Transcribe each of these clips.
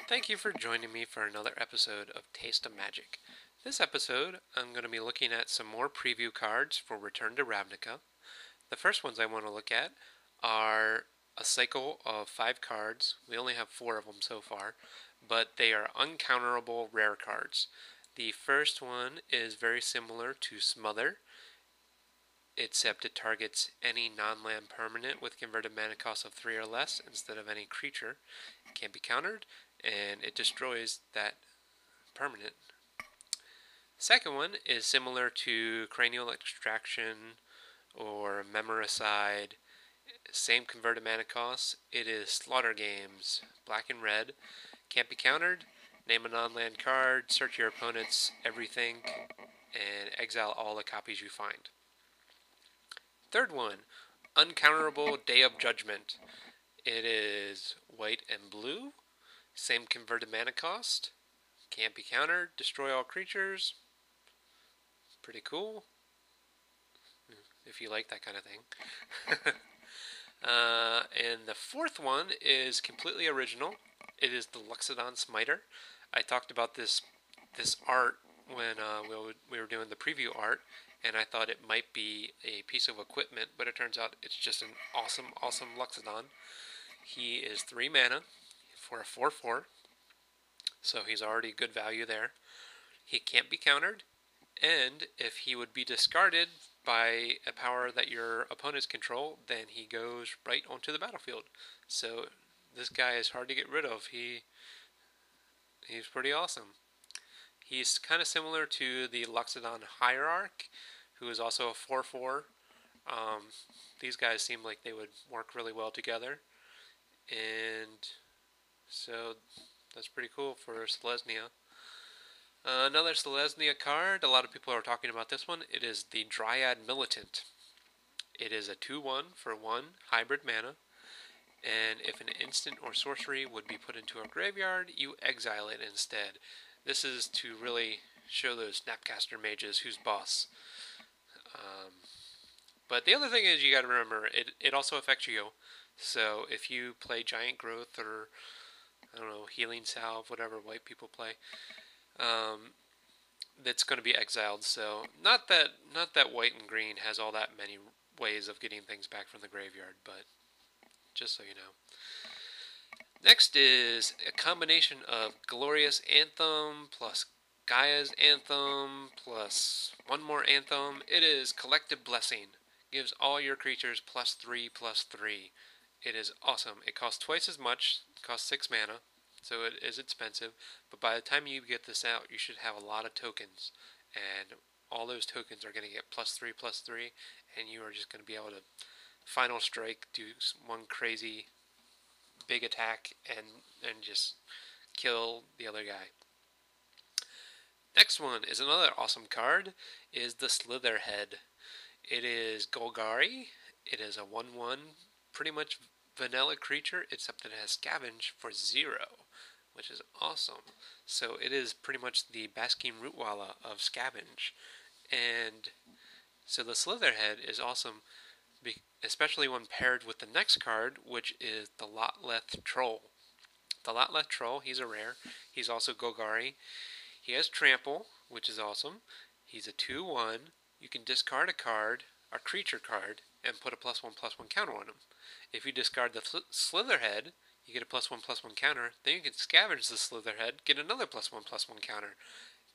Thank you for joining me for another episode of Taste of Magic. This episode, I'm going to be looking at some more preview cards for Return to Ravnica. The first ones I want to look at are a cycle of 5 cards. We only have 4 of them so far, but they are uncounterable rare cards. The first one is very similar to Smother, except it targets any non-land permanent with converted mana cost of 3 or less instead of any creature. It can't be countered, and it destroys that permanent. Second one is similar to Cranial Extraction or Memoricide. Same converted mana cost. It is Slaughter Games, black and red. Can't be countered. Name a non-land card, search your opponent's everything, and exile all the copies you find. Third one, Uncounterable Day of Judgment. It is white and blue. Same converted mana cost. Can't be countered. Destroy all creatures. Pretty cool. If you like that kind of thing. And the fourth one is completely original. It is the Luxodon Smiter. I talked about this art when we were doing the preview art, and I thought it might be a piece of equipment, but it turns out it's just an awesome Luxodon. He is 3 mana for a 4/4, so he's already good value there. He can't be countered, and if he would be discarded by a power that your opponents control, then he goes right onto the battlefield. So this guy is hard to get rid of. He's pretty awesome. He's kind of similar to the Luxodon Hierarch, who is also a 4/4. These guys seem like they would work really well together, and so that's pretty cool for Selesnya. Another Selesnya card, a lot of people are talking about this one. It is the Dryad Militant. It is a 2/1 for 1 hybrid mana, and if an instant or sorcery would be put into a graveyard, you exile it instead. This is to really show those Snapcaster mages who's boss. But the other thing is you got to remember, it also affects you. So if you play Giant Growth or, I don't know, Healing Salve, whatever white people play, that's going to be exiled. So not that white and green has all that many ways of getting things back from the graveyard, but just so you know. Next is a combination of Glorious Anthem plus Gaia's Anthem plus one more Anthem. It is Collective Blessing. Gives all your creatures +3/+3. It is awesome. It costs twice as much. It costs 6 mana, so it is expensive. But by the time you get this out, you should have a lot of tokens. And all those tokens are going to get +3/+3. And you are just going to be able to Final Strike, do one crazy big attack, and just kill the other guy. Next one is another awesome card, is the Slitherhead. It is Golgari. It is a 1/1, pretty much vanilla creature, except that it has Scavenge for 0, which is awesome. So it is pretty much the Basking Rootwalla of Scavenge. And so the Slitherhead is awesome, especially when paired with the next card, which is the Lotleth Troll. The Lotleth Troll, he's a rare. He's also Golgari. He has Trample, which is awesome. He's a 2/1. You can discard a card, a creature card, and put a +1/+1 counter on him. If you discard the Slitherhead, you get a +1/+1 counter. Then you can scavenge the Slitherhead, get another +1/+1 counter.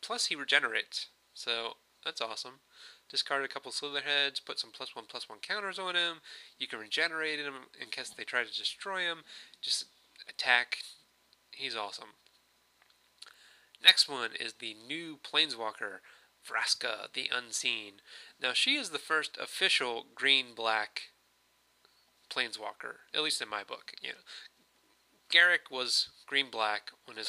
Plus he regenerates. So that's awesome. Discard a couple Slitherheads, put some +1/+1 counters on him. You can regenerate him in case they try to destroy him. Just attack. He's awesome. Next one is the new Planeswalker, Vraska the Unseen. Now she is the first official green-black Planeswalker, at least in my book. You know, Garrick was green-black on his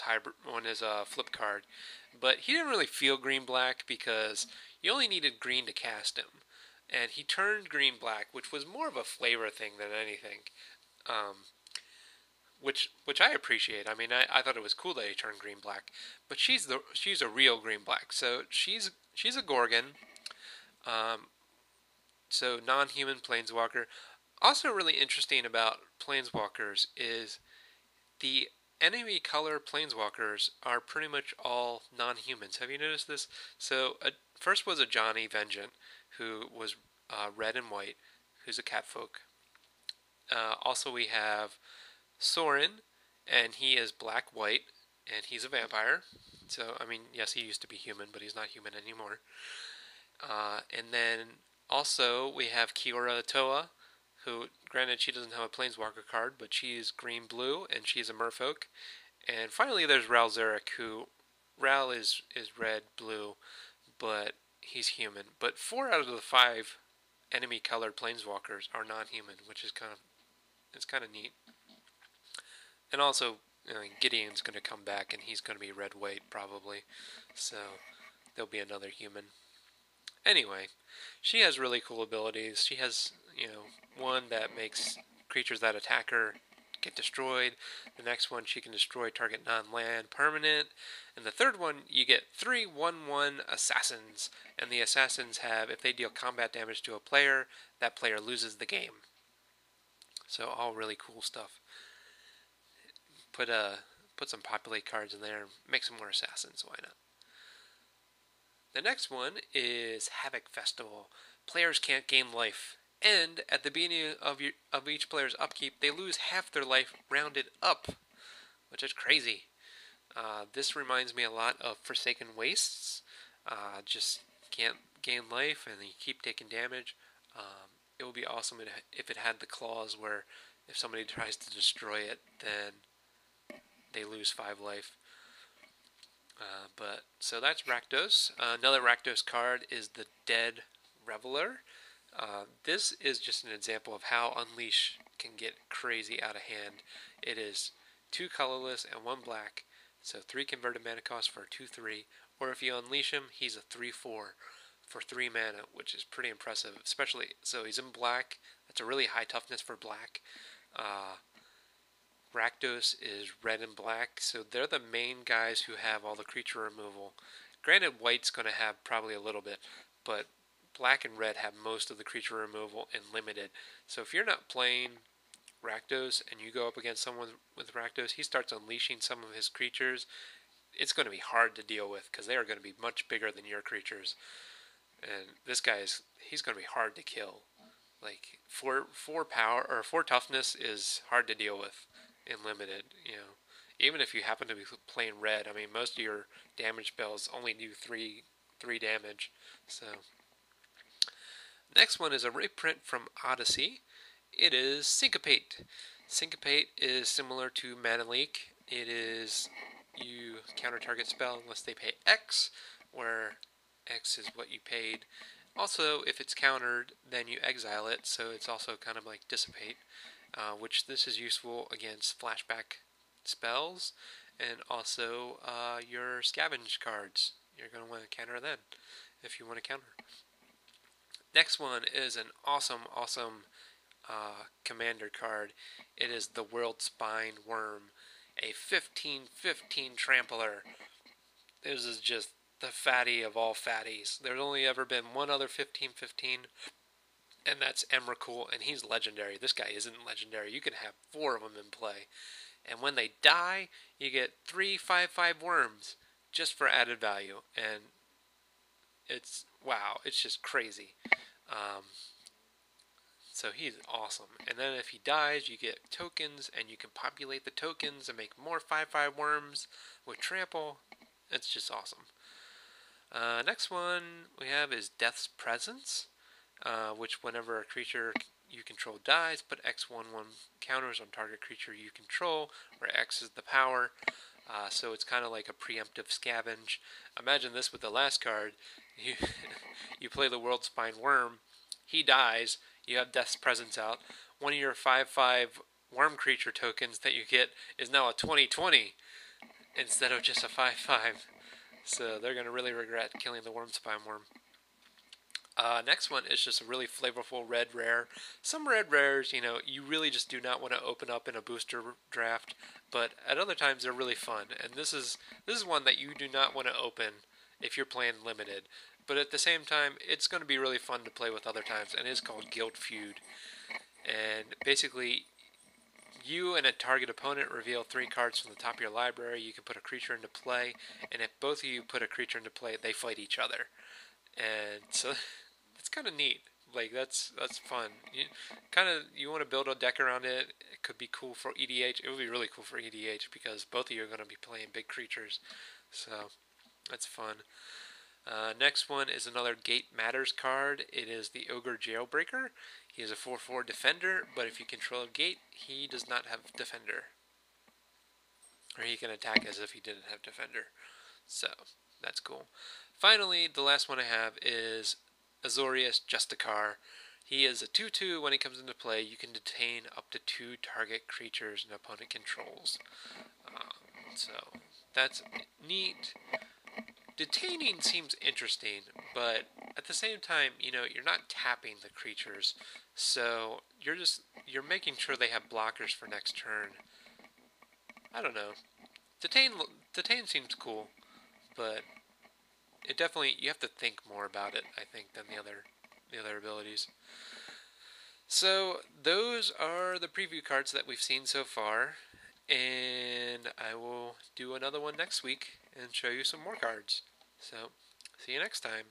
flip card, but he didn't really feel green-black because you only needed green to cast him, and he turned green-black, which was more of a flavor thing than anything. Which I appreciate. I mean, I thought it was cool that he turned green black, but she's a real green black. So she's a Gorgon, so non-human planeswalker. Also, really interesting about planeswalkers is the enemy color planeswalkers are pretty much all non-humans. Have you noticed this? So, first was a Johnny Vengeant, who was red and white, who's a catfolk. Also, we have Sorin, and he is black-white, and he's a vampire. So, I mean, yes, he used to be human, but he's not human anymore. And then also we have Kiora Toa, who, granted, she doesn't have a Planeswalker card, but she's green-blue, and she's a merfolk. And finally, there's Ral Zarek, who Ral is red-blue, but he's human. But 4 out of the 5 enemy-colored Planeswalkers are non-human, which is kind of neat. And also, Gideon's going to come back, and he's going to be red-white probably, so there'll be another human. Anyway, she has really cool abilities. She has, one that makes creatures that attack her get destroyed. The next one, she can destroy target non-land permanent. And the third one, you get 3 1/1 assassins. And the assassins have, if they deal combat damage to a player, that player loses the game. So all really cool stuff. Put some populate cards in there, make some more assassins, why not? The next one is Havoc Festival. Players can't gain life, and at the beginning of each player's upkeep, they lose half their life rounded up, which is crazy. This reminds me a lot of Forsaken Wastes. Just can't gain life, and you keep taking damage. It would be awesome if it had the clause where if somebody tries to destroy it, then they lose 5 life. So that's Rakdos. Another Rakdos card is the Dead Reveler. This is just an example of how Unleash can get crazy out of hand. It is 2 colorless and 1 black, so 3 converted mana cost for a 2/3. Or if you unleash him, he's a 3/4 for 3 mana, which is pretty impressive. Especially, so he's in black. That's a really high toughness for black. Rakdos is red and black, so they're the main guys who have all the creature removal. Granted, white's going to have probably a little bit, but black and red have most of the creature removal and limited. So if you're not playing Rakdos and you go up against someone with Rakdos, he starts unleashing some of his creatures. It's going to be hard to deal with because they are going to be much bigger than your creatures. And this guy he's going to be hard to kill. Like 4 power or 4 toughness is hard to deal with in limited, even if you happen to be playing red. I mean, most of your damage spells only do 3 damage. So next one is a reprint from Odyssey. It is Syncopate. Syncopate is similar to Mana Leak. It is you counter target spell unless they pay X, where X is what you paid. Also, if it's countered, then you exile it, so it's also kind of like Dissipate. Which this is useful against flashback spells, and also your scavenge cards. You're going to want to counter then, if you want to counter. Next one is an awesome commander card. It is the World Spine Worm, a 15/15 trampler. This is just the fatty of all fatties. There's only ever been one other 15/15, and that's Emrakul, and he's legendary. This guy isn't legendary. You can have 4 of them in play. And when they die, you get 3 5/5 worms just for added value. And it's, wow, it's just crazy. So he's awesome. And then if he dies, you get tokens, and you can populate the tokens and make more 5/5 worms with trample. It's just awesome. Next one we have is Death's Presence. Which whenever a creature you control dies, put X/1/1 counters on target creature you control, where X is the power. So it's kind of like a preemptive scavenge. Imagine this with the last card. You play the World Spine Worm, he dies, you have Death's Presence out. One of your 5/5 worm creature tokens that you get is now a 20/20 instead of just a 5/5. So they're going to really regret killing the Worm Spine Worm. Next one is just a really flavorful red rare. Some red rares, you really just do not want to open up in a booster draft, but at other times they're really fun. And this is one that you do not want to open if you're playing limited. But at the same time, it's going to be really fun to play with other times, and it is called Guild Feud. And basically, you and a target opponent reveal 3 cards from the top of your library. You can put a creature into play, and if both of you put a creature into play, they fight each other. And so it's kind of neat. Like that's fun. You want to build a deck around it. It could be cool for EDH. It would be really cool for EDH because both of you are going to be playing big creatures. So that's fun. Next one is another Gate Matters card. It is the Ogre Jailbreaker. He is a 4/4 defender, but if you control a gate, he does not have defender. Or he can attack as if he didn't have defender. So that's cool. Finally, the last one I have is Azorius Justicar. He is a 2/2. When he comes into play, you can detain up to 2 target creatures an opponent controls. So that's neat. Detaining seems interesting, but at the same time, you're not tapping the creatures, so you're making sure they have blockers for next turn. I don't know. Detain seems cool, but it definitely, you have to think more about it, I think, than the other abilities. So those are the preview cards that we've seen so far, and I will do another one next week and show you some more cards. So, see you next time.